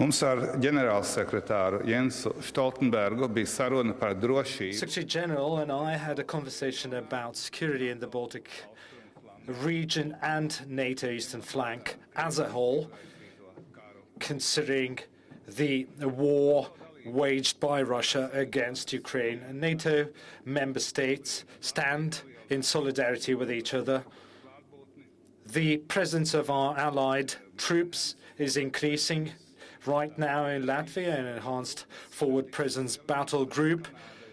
Ģenerālsekretāru Jensu Stoltenbergu bija saruna par drošību. Secretary General and I had a conversation about security in the Baltic region and NATO eastern flank as a whole, considering the war waged by Russia against Ukraine. And NATO member states stand in solidarity with each other. The presence of our allied troops is increasing. Right now in Latvia, an enhanced forward presence battle group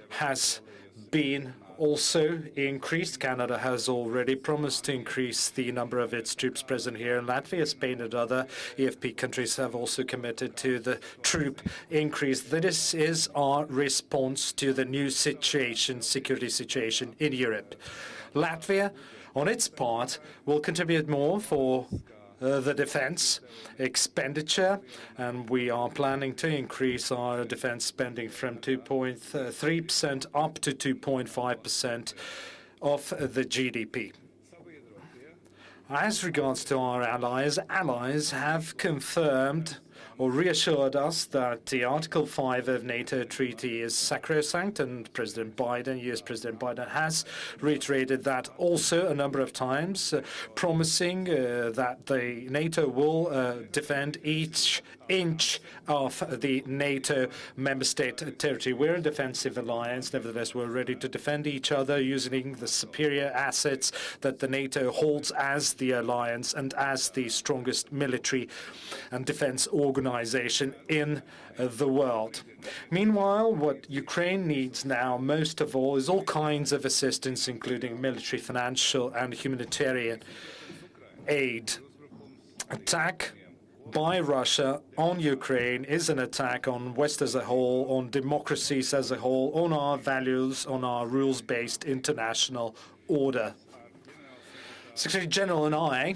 has been also increased. Canada has already promised to increase the number of its troops present here in Latvia. Spain and other EFP countries have also committed to the troop increase. This is our response to the new situation, security situation in Europe. Latvia, on its part, will contribute more for the defense expenditure, and we are planning to increase our defense spending from 2.3% up to 2.5% of the GDP. As regards to our allies have confirmed or reassured us that the Article 5 of NATO treaty is sacrosanct, and President Biden, US President Biden, has reiterated that also a number of times, promising that the NATO will defend each inch of the NATO member state territory. We're a defensive alliance. Nevertheless, we're ready to defend each other using the superior assets that the NATO holds as the alliance and as the strongest military and defense organization in the world. Meanwhile, what Ukraine needs now most of all is all kinds of assistance, including military, financial, and humanitarian aid. Attack by Russia on Ukraine is an attack on West as a whole, on democracies as a whole, on our values, on our rules-based international order. Secretary General and I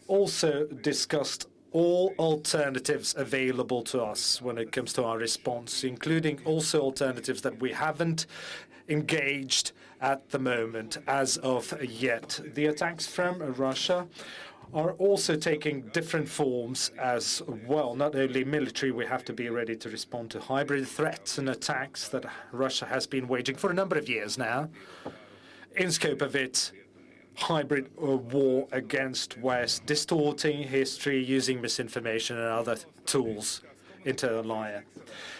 also discussed all alternatives available to us when it comes to our response, including also alternatives that we haven't engaged at the moment as of yet. The attacks from Russia are also taking different forms as well. Not only military, we have to be ready to respond to hybrid threats and attacks that Russia has been waging for a number of years now. In scope of its hybrid war against West, distorting history, using misinformation and other tools into a liar.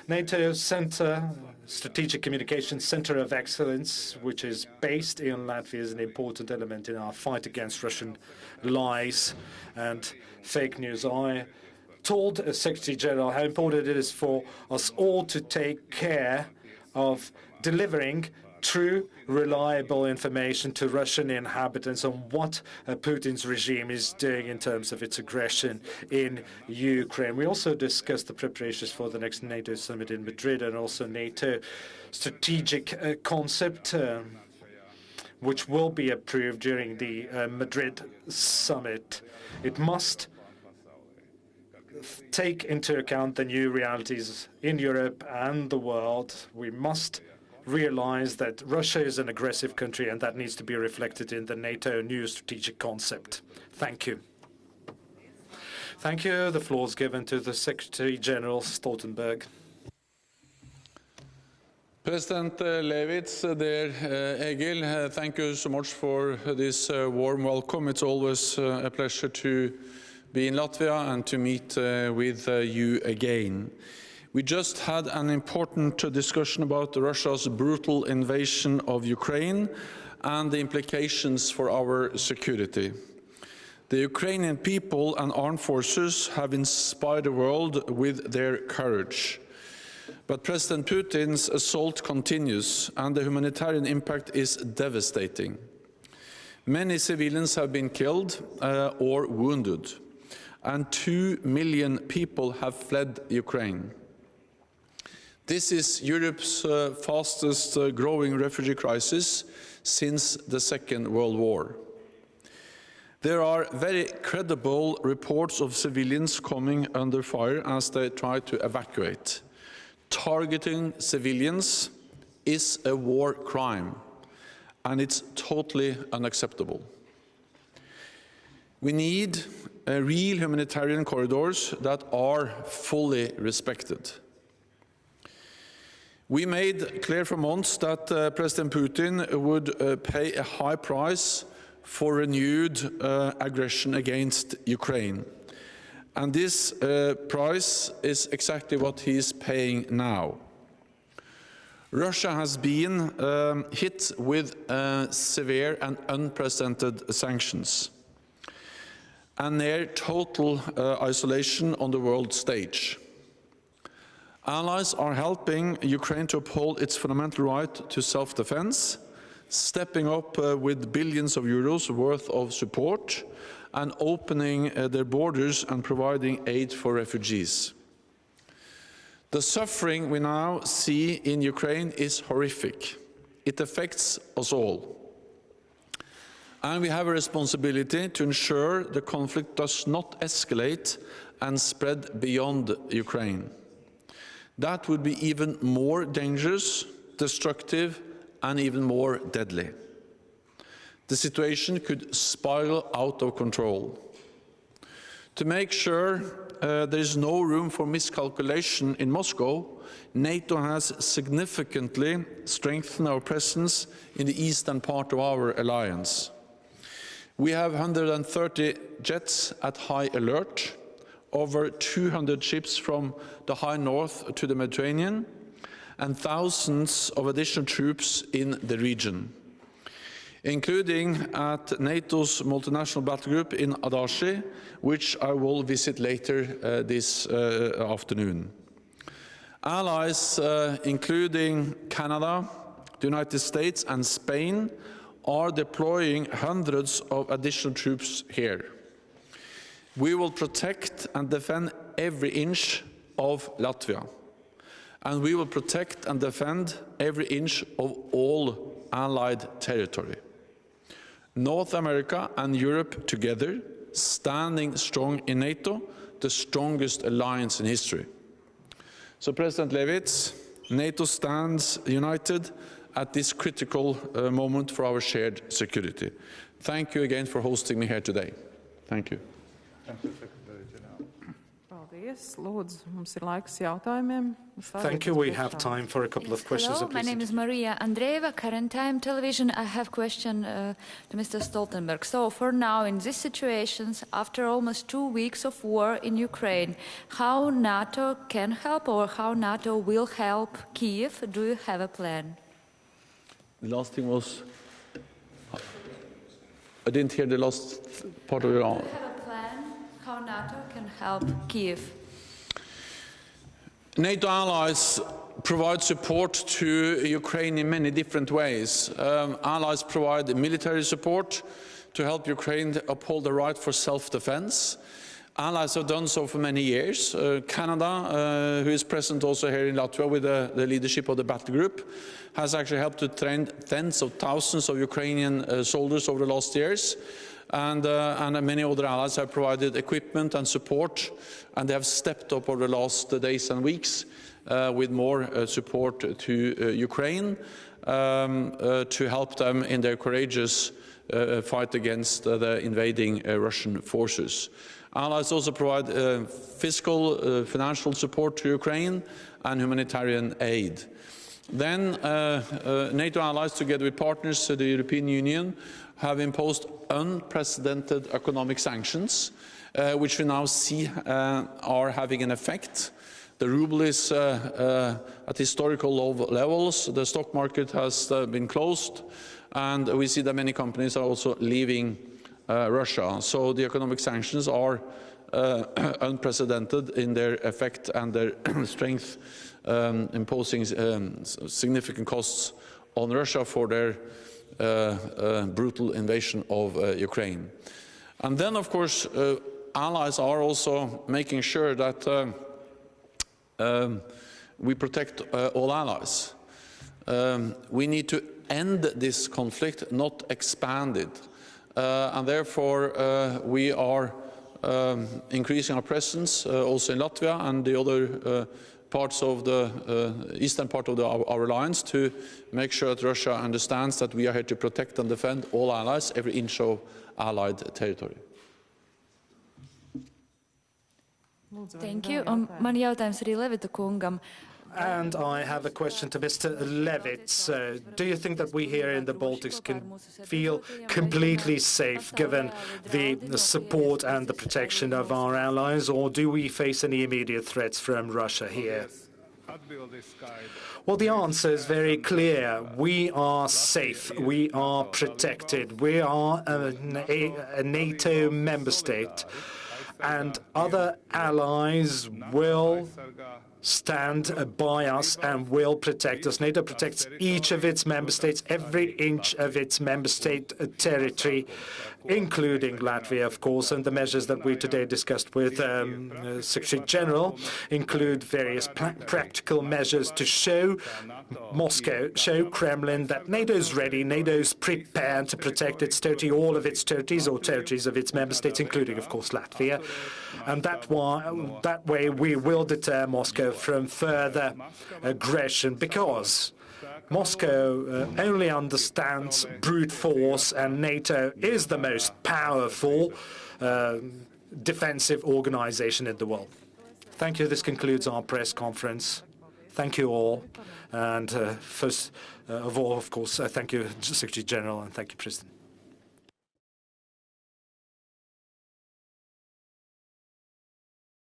NATO Center, Strategic Communications Center of Excellence, which is based in Latvia, is an important element in our fight against Russian lies and fake news. I told Secretary General how important it is for us all to take care of delivering true, reliable information to Russian inhabitants on what Putin's regime is doing in terms of its aggression in Ukraine. We also discussed the preparations for the next NATO summit in Madrid and also NATO strategic concept, which will be approved during the Madrid summit. It must take into account the new realities in Europe and the world. We must realize that Russia is an aggressive country, and that needs to be reflected in the NATO new strategic concept. Thank you. Thank you. The floor is given to the Secretary General Stoltenberg. President Levits, dear Egil, thank you so much for this warm welcome. It's always a pleasure to be in Latvia and to meet with you again. We just had an important discussion about Russia's brutal invasion of Ukraine and the implications for our security. The Ukrainian people and armed forces have inspired the world with their courage. But President Putin's assault continues, and the humanitarian impact is devastating. Many civilians have been killed or wounded, and 2 million people have fled Ukraine. This is Europe's fastest growing refugee crisis since the Second World War. There are very credible reports of civilians coming under fire as they try to evacuate. Targeting civilians is a war crime, and it's totally unacceptable. We need real humanitarian corridors that are fully respected. We made clear for months that President Putin would pay a high price for renewed aggression against Ukraine. And this price is exactly what he is paying now. Russia has been hit with severe and unprecedented sanctions and near total isolation on the world stage. Allies are helping Ukraine to uphold its fundamental right to self-defense, stepping up with billions of euros worth of support and opening their borders and providing aid for refugees. The suffering we now see in Ukraine is horrific. It affects us all. And we have a responsibility to ensure the conflict does not escalate and spread beyond Ukraine. That would be even more dangerous, destructive, and even more deadly. The situation could spiral out of control. To make sure there is no room for miscalculation in Moscow, NATO has significantly strengthened our presence in the eastern part of our alliance. We have 130 jets at high alert, over 200 ships from the high north to the Mediterranean, and thousands of additional troops in the region, including at NATO's multinational battle group in Adashi, which I will visit later this afternoon. Allies, including Canada, the United States and Spain, are deploying hundreds of additional troops here. We will protect and defend every inch of Latvia, and we will protect and defend every inch of all Allied territory. North America and Europe together, standing strong in NATO, the strongest alliance in history. So, President Levits, NATO stands united at this critical moment for our shared security. Thank you again for hosting me here today. Thank you. Thank you, Secretary General. Paldies. Lūdzu, mums ir laiks jautājumiem. Thank you. We have time for a couple of questions. Hello, my name is Maria Andreeva, Current Time Television. I have a question to Mr. Stoltenberg. So for now, in these situations, after almost 2 weeks of war in Ukraine, how NATO can help or how NATO will help Kiev? Do you have a plan? The last thing was, I didn't hear the last part of your answer. Do you have a plan how NATO can help Kiev? NATO allies provide support to Ukraine in many different ways. Allies provide military support to help Ukraine uphold the right for self-defense. Allies have done so for many years. Canada, who is present also here in Latvia with the leadership of the battle group, has actually helped to train tens of thousands of Ukrainian soldiers over the last years. And many other allies have provided equipment and support, and they have stepped up over the last days and weeks with more support to Ukraine to help them in their courageous fight against the invading Russian forces. Allies also provide fiscal, financial support to Ukraine and humanitarian aid. Then NATO allies, together with partners, the European Union, have imposed unprecedented economic sanctions, which we now see are having an effect. The ruble is at historical low levels, the stock market has been closed, and we see that many companies are also leaving Russia. So the economic sanctions are unprecedented in their effect and their strength, imposing significant costs on Russia for their brutal invasion of Ukraine. And then, of course, allies are also making sure that we protect all allies. We need to end this conflict, not expand it. And therefore, we are increasing our presence also in Latvia and the other parts of the eastern part of our alliance to make sure that Russia understands that we are here to protect and defend all allies, every inch of Allied territory. Thank you. Man jautājums arī Levita kungam. And I have a question to Mr. Levits. Do you think that we here in the Baltics can feel completely safe given the support and the protection of our allies, or do we face any immediate threats from Russia here? Well, the answer is very clear. We are safe. We are protected. We are a NATO member state, and other allies will stand by us and will protect us. NATO protects each of its member states, every inch of its member state territory, including Latvia, of course, and the measures that we today discussed with Secretary General include various practical measures to show Moscow, show Kremlin that NATO is ready, NATO is prepared to protect its territory, all of its territories or territories of its member states, including, of course, Latvia. And that way we will deter Moscow from further aggression, because Moscow only understands brute force, and NATO is the most powerful defensive organization in the world. Thank you. This concludes our press conference. Thank you all. And first of all, of course, thank you, Secretary General, and thank you, President.